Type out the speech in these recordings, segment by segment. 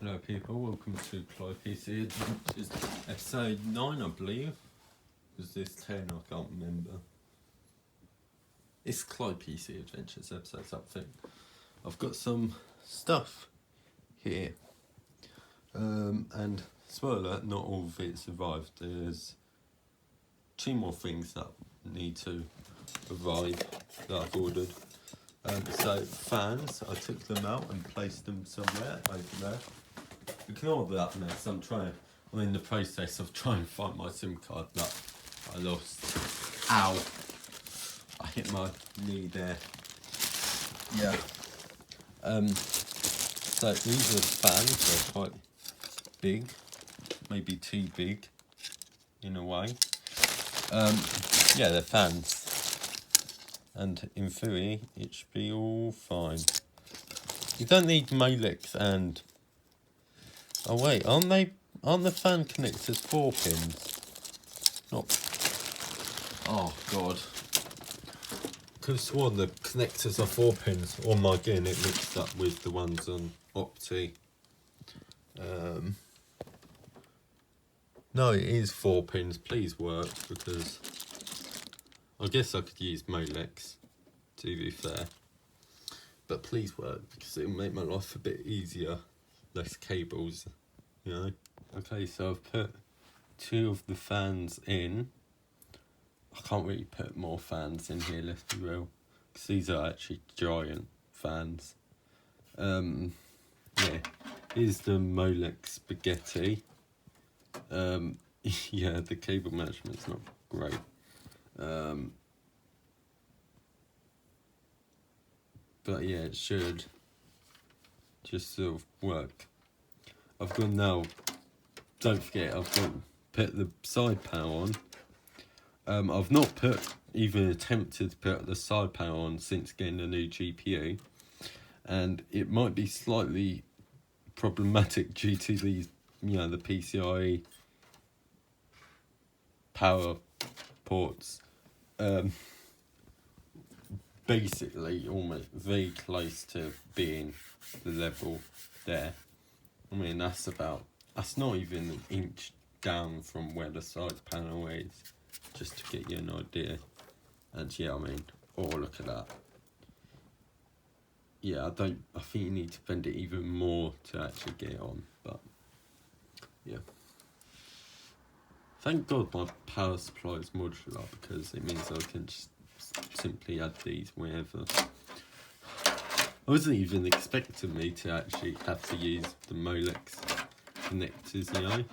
Hello people, welcome to ClyPC Adventures, episode 9 I believe. Was this 10? I can't remember. It's ClyPC Adventures episode something. I've got some stuff here. And spoiler, not all of it survived. There's 2 more things that need to arrive that I've ordered. So fans, I took them out and placed them somewhere over there. Ignore that mess, I'm in the process of trying to find my SIM card that I lost. Ow! I hit my knee there. Yeah. So these are fans, they're quite big, maybe too big in a way. Yeah, they're fans. And in theory, it should be all fine. You don't need Molex and... Oh wait, aren't the fan connectors 4 pins? Not... Oh god. Could have sworn the connectors are 4 pins. Oh my god, it mixed up with the ones on Opti. No, it is 4 pins. Please work, because I guess I could use Molex, to be fair. But please work, because it'll make my life a bit easier. Less cables, you know. Okay, so I've put 2 of the fans in. I can't really put more fans in here, let's be real, because these are actually giant fans. Yeah, here's the Molex spaghetti. Yeah, the cable management's not great. But yeah, it should just sort of work. I've got now, don't forget, I've got put the side panel on. I've not even attempted to put the side panel on since getting a new GPU, and it might be slightly problematic due to these, you know, the PCIe power ports. Basically almost very close to being the level there. I mean, that's not even an inch down from where the side panel is, just to get you an idea. And yeah, I mean, oh, look at that. Yeah, I think you need to bend it even more to actually get it on, but yeah. Thank God my power supply is modular, because it means I can just simply add these wherever. I wasn't even expecting me to actually have to use the Molex connectors, you know,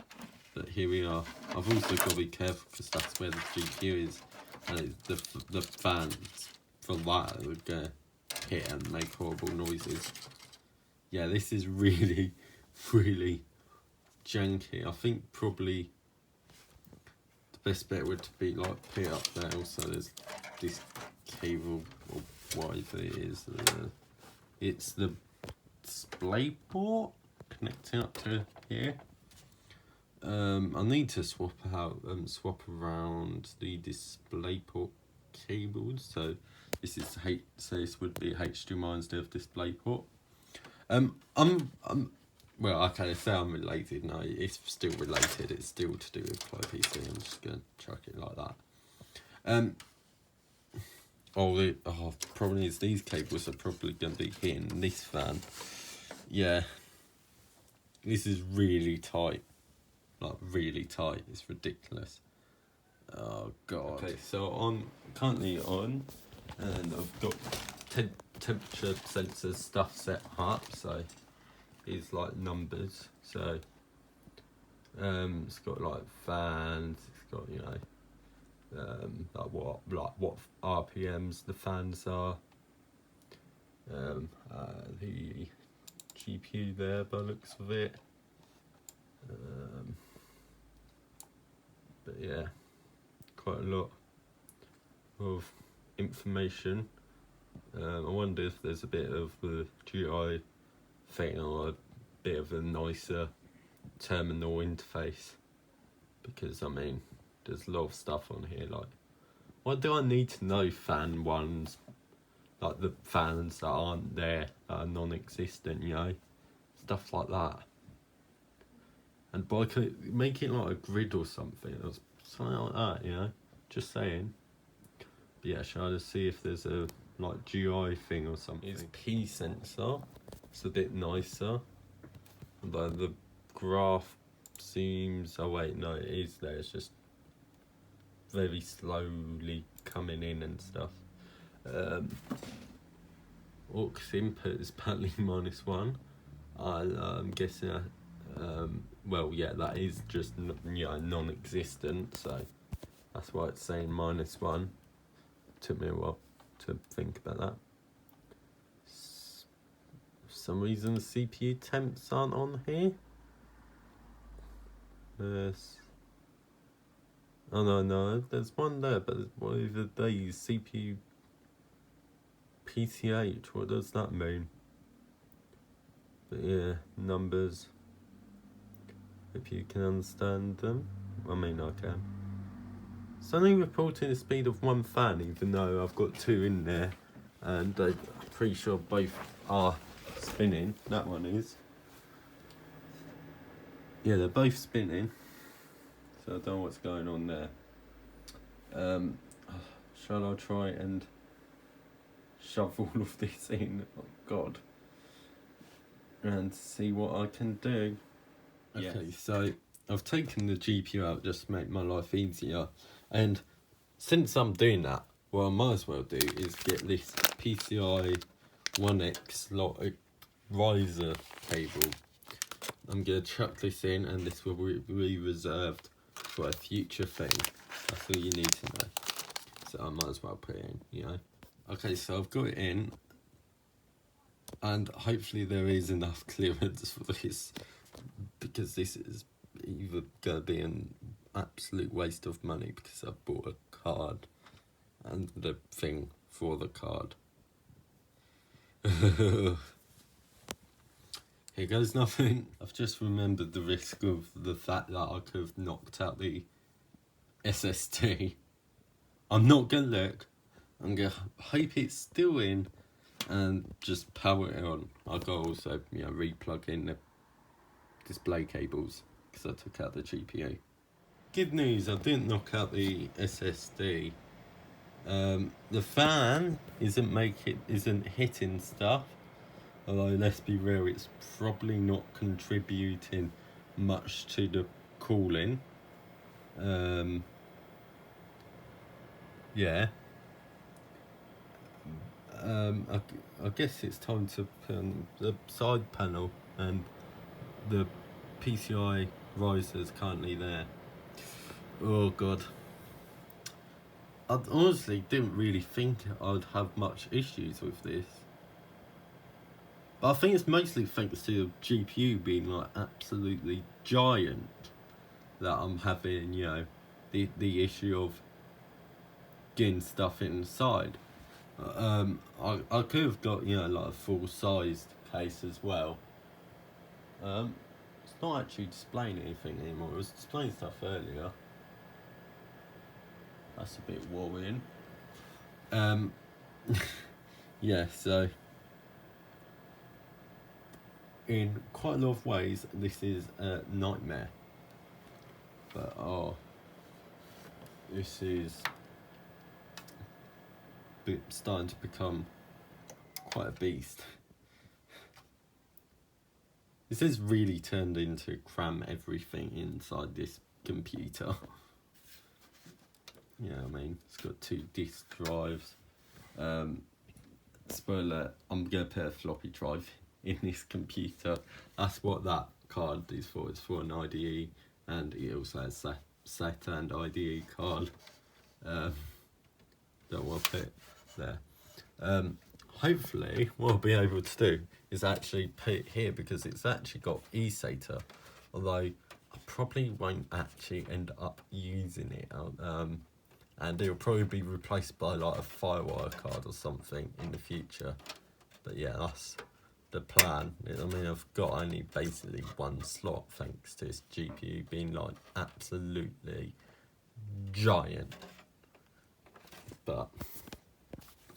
but here we are. I've also got to be careful, because that's where the GPU is, and the fans for that would go hit and make horrible noises. Yeah, this is really, really janky. I think probably the best bet would be like put it up there. Also, there's this cable, or whatever it is. It's the display port connecting up to here. I need to swap around the display port cables. So this is this would be HDMI instead of display port. Well, okay, say I'm related. No, it's still related. It's still to do with ClyPC. I'm just gonna chuck it like that. The problem is these cables are probably going to be hitting this fan. Yeah. This is really tight. Like, really tight. It's ridiculous. Oh, God. Okay, so I'm currently on, and I've got temperature sensor stuff set up, so it's like numbers. So, it's got like fans, it's got, you know, what RPMs the fans are. The GPU there by the looks of it. But yeah, quite a lot of information. I wonder if there's a bit of the GI thing, or a bit of a nicer terminal interface, because I mean, there's a lot of stuff on here. Like, what do I need to know fan ones? Like the fans that aren't there, that are non-existent, you know? Stuff like that. And but I could make it like a grid or something, or something like that, you know. Just saying. But yeah, shall I just see if there's a like GI thing or something? It's P sensor. It's a bit nicer. Although the graph seems. Oh wait, no, it is there. It's just very slowly coming in and stuff. Aux input is apparently -1. I'm guessing. Well, yeah, that is just non-existent. So that's why it's saying -1. Took me a while to think about that. For some reason, the CPU temps aren't on here. Oh no, there's one there, but over these CPU PCH. What does that mean? But yeah, numbers. Hope you can understand them. I mean, I can. Suddenly reporting a speed of 1 fan, even though I've got 2 in there, and I'm pretty sure both are spinning. That one is. Yeah, they're both spinning. So I don't know what's going on there. Shall I try and shove all of this in? Oh God. And see what I can do. Okay, yes. So I've taken the GPU out just to make my life easier. And since I'm doing that, what I might as well do is get this PCI 1X riser cable. I'm going to chuck this in, and this will be reserved for a future thing. That's all you need to know. So I might as well put it in, you know. Okay, so I've got it in, and hopefully there is enough clearance for this, because this is either going to be an absolute waste of money because I've bought a card and the thing for the card. Here goes nothing. I've just remembered the risk of the fact that I could have knocked out the SSD. I'm not going to look. I'm going to hope it's still in and just power it on. I've got to also, re-plug in the display cables because I took out the GPU. Good news, I didn't knock out the SSD. The fan isn't hitting stuff. Although, let's be real, it's probably not contributing much to the cooling. Yeah. I guess it's time to put on the side panel, and the PCI riser is currently there. Oh God. I honestly didn't really think I'd have much issues with this. But I think it's mostly thanks to the GPU being like absolutely giant that I'm having, the issue of getting stuff inside. I could have got, like a full-sized case as well. It's not actually displaying anything anymore. It was displaying stuff earlier. That's a bit worrying. Yeah, so in quite a lot of ways, this is a nightmare. But this is starting to become quite a beast. This has really turned into cram everything inside this computer. Yeah, I mean, it's got 2 disk drives. Spoiler, I'm going to put a floppy drive in this computer. That's what that card is for. It's for an IDE, and it also has SATA and IDE card. Don't want to put it there. Hopefully, what I'll be able to do is actually put it here, because it's actually got eSATA, although I probably won't actually end up using it. And it'll probably be replaced by like a Firewire card or something in the future. But yeah, that's the plan. I mean, I've got only basically 1 slot thanks to this GPU being like absolutely giant. But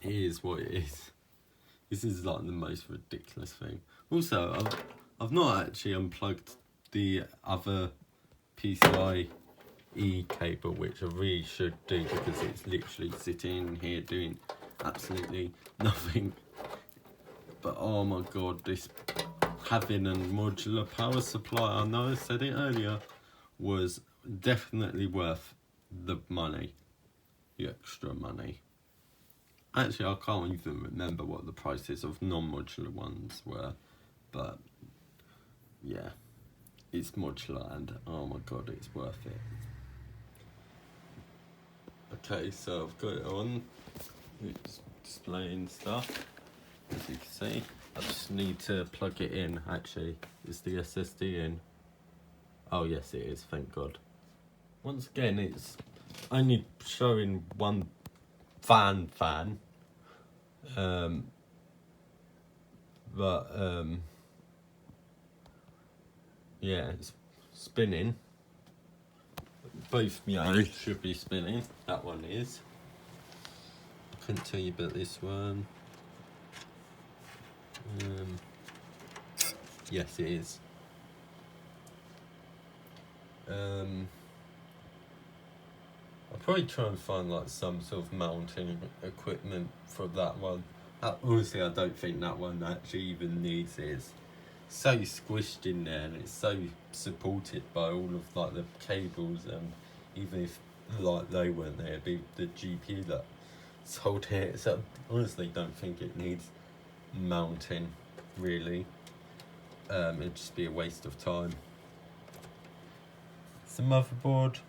it is what it is. This is like the most ridiculous thing. Also, I've not actually unplugged the other PCIe cable, which I really should do because it's literally sitting here doing absolutely nothing. But oh my god, this having a modular power supply, I know I said it earlier, was definitely worth the money, the extra money. Actually, I can't even remember what the prices of non-modular ones were, but yeah, it's modular and oh my god, it's worth it. Okay, so I've got it on, it's displaying stuff, as you can see. I just need to plug it in, actually. Is the SSD in? Oh yes it is, thank god. Once again, it's only showing one fan, but yeah, it's spinning. Both should be spinning. That one is. I couldn't tell you about this one. Yes, it is. I'll probably try and find like some sort of mounting equipment for that one. Honestly, I don't think that one actually even needs it. It's so squished in there and it's so supported by all of like the cables, and even if like they weren't there, it'd be the GPU that's holding it. So I honestly don't think it needs mounting really. It'd just be a waste of time. It's the motherboard.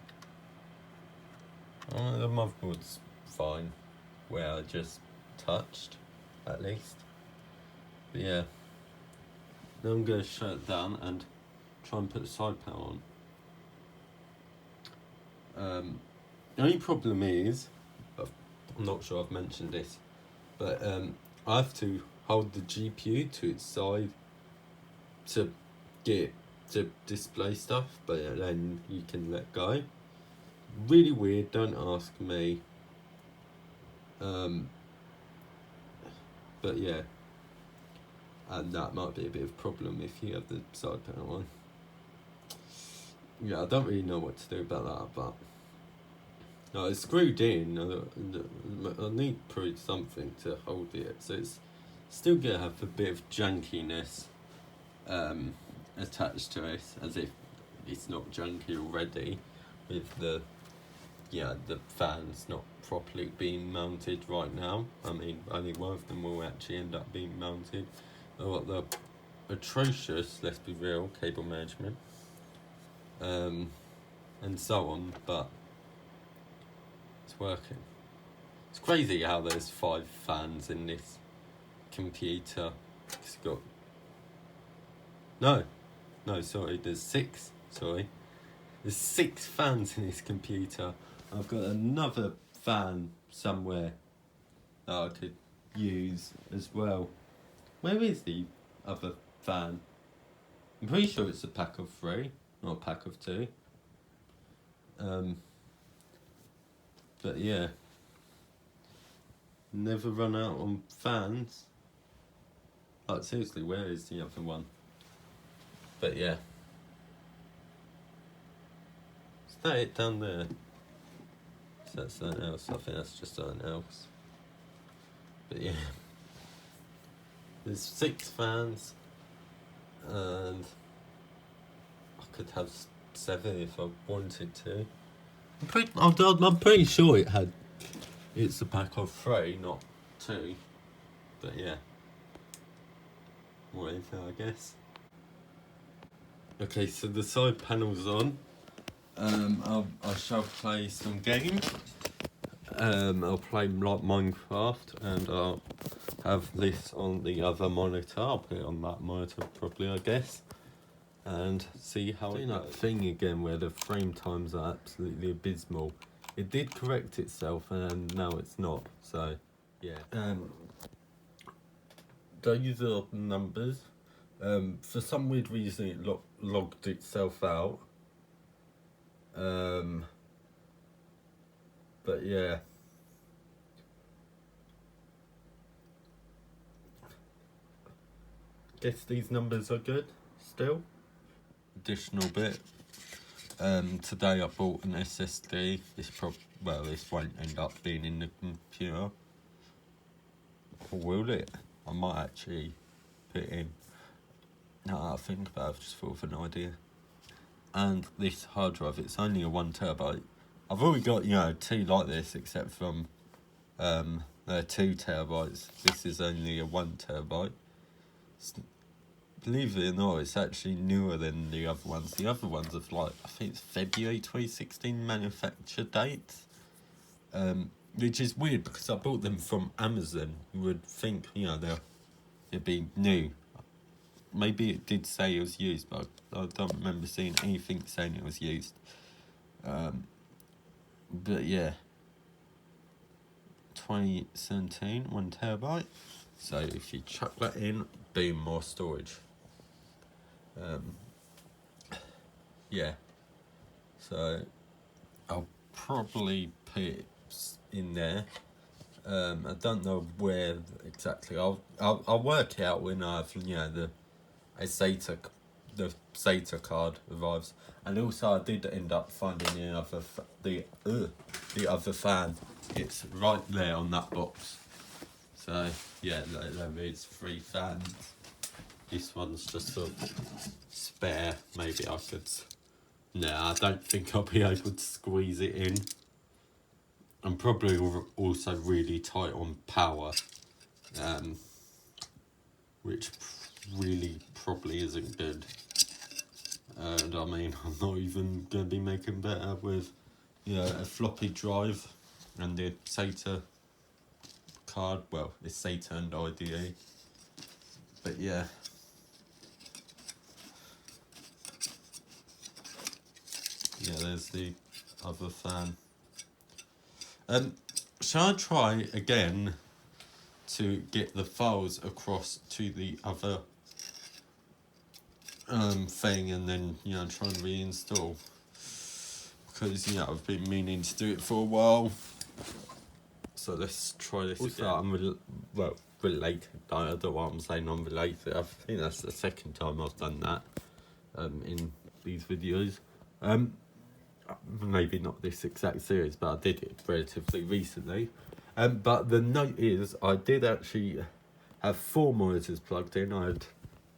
The motherboard's fine, where I just touched, at least. But yeah, now I'm going to shut it down and try and put the side panel on. The only problem is, I'm not sure I've mentioned this, but I have to hold the GPU to its side to get to display stuff, but then you can let go. Really weird, don't ask me. But yeah, and that might be a bit of a problem if you have the side panel on. Yeah, I don't really know what to do about that, but no, it's screwed in. I need probably something to hold it, so it's still gonna have a bit of jankiness attached to it, as if it's not junky already, with the fan's not properly being mounted right now. I mean, only one of them will actually end up being mounted. I've got the atrocious, let's be real, cable management, and so on, but it's working. It's crazy how there's 5 fans in this computer. It's got... No, sorry, there's 6, sorry. There's 6 fans in this computer. I've got another fan somewhere that I could use as well. Where is the other fan? I'm pretty sure it's a pack of 3, not a pack of 2. But yeah, never run out on fans. Like seriously, where is the other one? But yeah, is that it down there? Is that something else? I think that's just something else. But yeah, there's 6 fans, and I could have 7 if I wanted to. I'm pretty sure it's a pack of 3, not 2. But yeah, whatever, I guess. Okay, so the side panel's on. I shall play some games. I'll play like Minecraft, and I'll have this on the other monitor. I'll put it on that monitor probably, I guess, and see how it that thing again where the frame times are absolutely abysmal. It did correct itself, and now it's not. So yeah. Those are numbers. For some weird reason, it logged itself out. But yeah. Guess these numbers are good still. additional bit. Today I bought an SSD. This won't end up being in the computer. Or will it? I might actually put it in. Now I think about it, I've just thought of an idea. And this hard drive, it's only a 1 terabyte. I've already got, two like this, except from they're 2 terabytes. This is only a 1 terabyte. Believe it or not, it's actually newer than the other ones. The other ones have I think it's February 2016 manufacture date. Which is weird because I bought them from Amazon. You would think, they'd be new. Maybe it did say it was used, but I don't remember seeing anything saying it was used. But yeah, 2017, 1 terabyte. So if you chuck that in, boom, more storage. Yeah, so I'll probably put it in there. I don't know where exactly. I'll work it out when I have the SATA card arrives. And also I did end up finding the other fan. It's right there on that box. So yeah, there is 3 fans. This one's just a spare. Maybe I could. No, I don't think I'll be able to squeeze it in. I'm probably also really tight on power, which really probably isn't good. And I mean, I'm not even going to be making better with, a floppy drive and the SATA card. Well, it's SATA and IDE. But yeah. Yeah, there's the other fan. Shall I try again to get the files across to the other thing and then, try and reinstall? Because, I've been meaning to do it for a while. So let's try this again. I'm related. I don't know what I'm saying, I'm related. I think that's the second time I've done that in these videos. Maybe not this exact series, but I did it relatively recently. But the note is, I did actually have 4 monitors plugged in. I had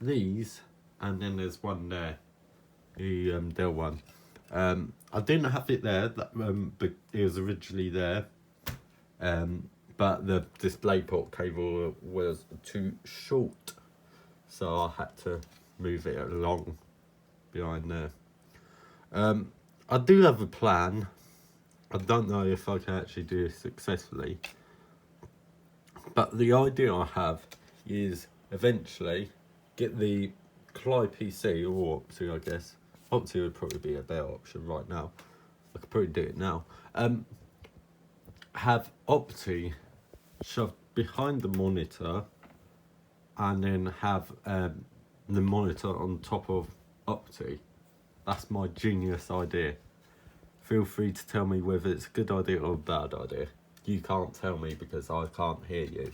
these, and then there's one there, the Dell one. I didn't have it there, but it was originally there. But the DisplayPort cable was too short, so I had to move it along behind there. I do have a plan. I don't know if I can actually do this successfully, but the idea I have is eventually get the ClyPC or Opti, I guess. Opti would probably be a better option right now. I could probably do it now. Have Opti shoved behind the monitor and then have the monitor on top of Opti. That's my genius idea. Feel free to tell me whether it's a good idea or a bad idea. You can't tell me because I can't hear you.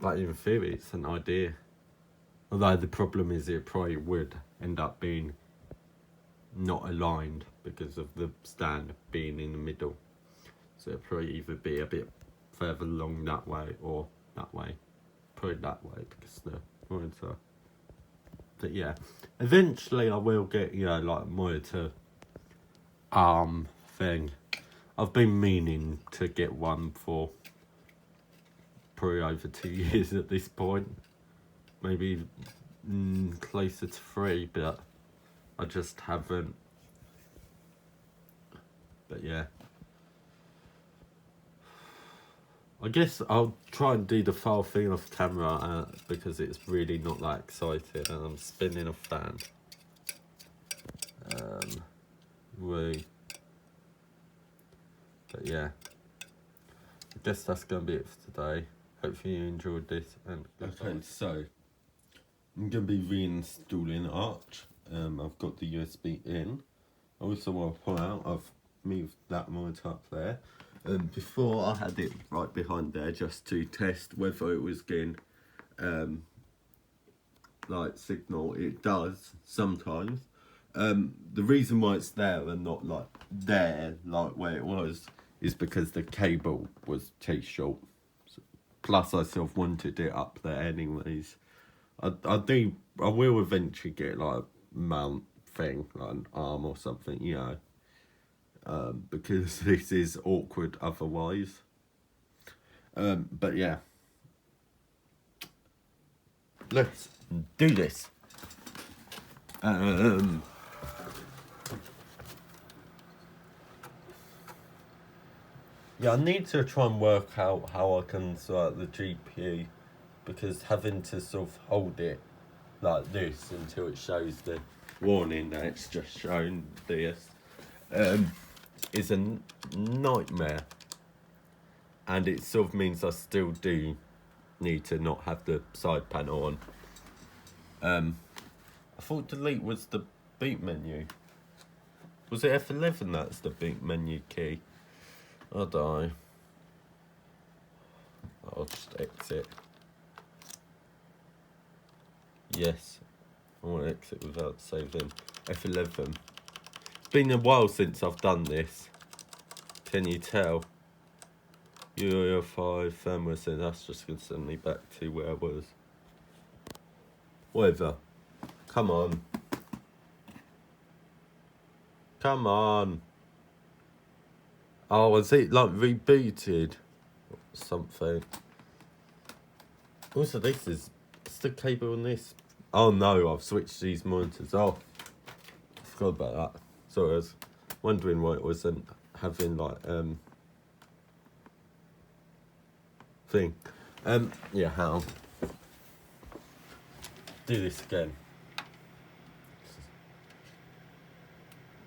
But in theory, it's an idea. Although the problem is it probably would end up being not aligned because of the stand being in the middle. So it'll probably either be a bit further along that way or that way. Probably that way because the monitor. But yeah, eventually I will get, like a monitor arm thing. I've been meaning to get one for probably over 2 years at this point. Maybe closer to 3, but I just haven't. But yeah. I guess I'll try and do the file thing off camera because it's really not that exciting and I'm spinning a fan. But yeah, I guess that's going to be it for today. Hopefully you enjoyed this. And okay, so I'm going to be reinstalling Arch. I've got the USB in. I also want to point out I've moved that monitor up there. Before I had it right behind there just to test whether it was getting like signal. It does sometimes. The reason why it's there and not like there, like where it was, is because the cable was too short. Plus, I sort of wanted it up there anyways. I will eventually get like a mount thing, like an arm or something, you know, because this is awkward otherwise. But yeah, let's do this. Yeah, I need to try and work out how I can sort the GPU, because having to sort of hold it like this until it shows the warning that it's just shown this is a nightmare, and it sort of means I still do need to not have the side panel on. I thought delete was the boot menu. Was it F11 that's the boot menu key? I don't know. I'll just exit. Yes, I want to exit without saving. F11. It's been a while since I've done this. Can you tell? UEFI firmware said that's just going to send me back to where I was. Whatever. Come on. Come on. Oh, is it like rebooted? Or something. Also, this is the cable on this. Oh no, I've switched these monitors off. I forgot about that. Sorry, I was wondering why it wasn't having like thing. Yeah, how? Do this again.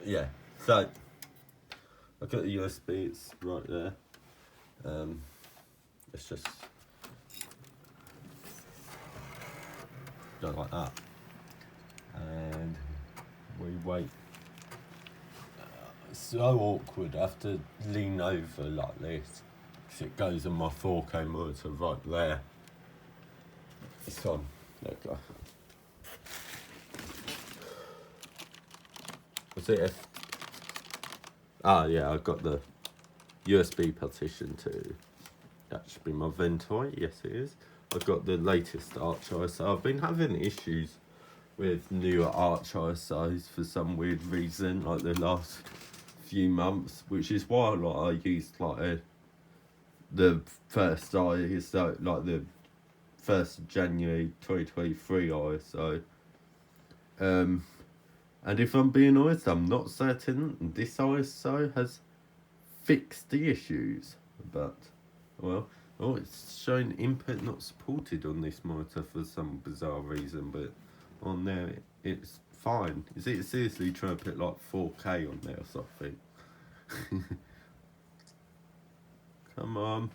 Yeah, so I've got the USB, it's right there. It's just go like that, and we wait. It's so awkward. I have to lean over like this because it goes on my 4K monitor right there. It's on. There we go. Was it F? Ah, yeah, I've got the USB partition too. That should be my Ventoy. Yes, it is. I've got the latest Arch ISO. I've been having issues with newer Arch ISOs for some weird reason, like the last few months, which is why like I used like the first ISO, like the 1st of January 2023 ISO. And if I'm being honest, I'm not certain this ISO has fixed the issues, but well, oh, it's showing input not supported on this monitor for some bizarre reason, but on there it's fine. Is it seriously trying to put like 4K on there or something? Come on.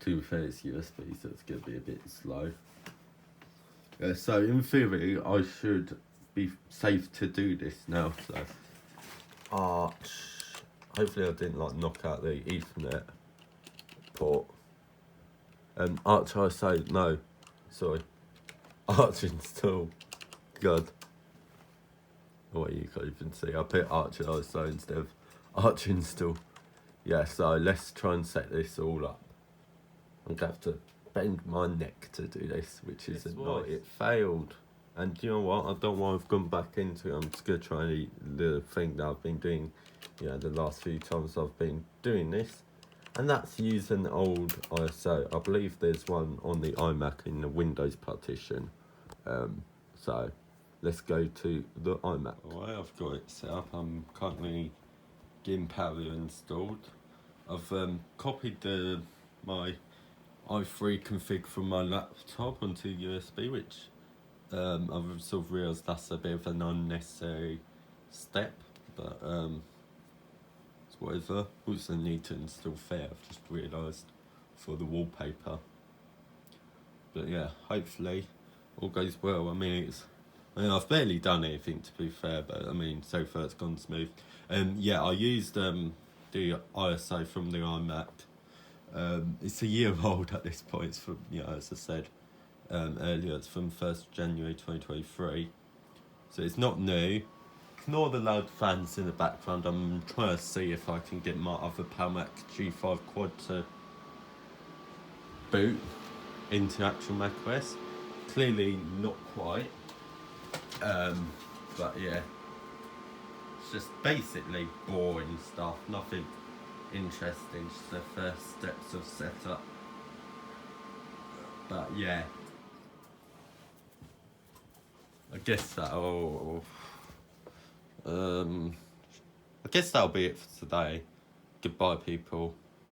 To be fair, it's USB, so it's going to be a bit slow. So in theory, I should be safe to do this now. So Arch. Hopefully I didn't like knock out the Ethernet port. Arch ISO, no, sorry. Arch install. God. Oh, you can't even see. I put Arch ISO instead of Arch install. Yeah, so let's try and set this all up. I'm gonna have to bend my neck to do this, which isn't right. It failed. And you know what? I don't know why I've gone back into it. I'm just gonna try the thing that I've been doing, you know, the last few times I've been doing this. And that's using the old ISO. I believe there's one on the iMac in the Windows partition. So let's go to the iMac. Alright, I've got it set up. I'm currently getting Power installed. I've copied my i3 config from my laptop onto USB, which I've sort of realised that's a bit of an unnecessary step, but it's whatever. Also need to install Fair, I've just realised, for the wallpaper. But yeah, hopefully all goes well. I mean, I've barely done anything, to be fair, but I mean, so far it's gone smooth. Yeah, I used the ISO from the iMac. It's a year old at this point, it's from, you know, as I said, earlier. It's from 1st January 2023. So it's not new. Ignore the loud fans in the background. I'm trying to see if I can get my other Palmac G5 quad to boot into actual macOS. Clearly not quite. But yeah. It's just basically boring stuff. Nothing interesting. Just the first steps of setup. But yeah. I guess that'll be it for today. Goodbye, people.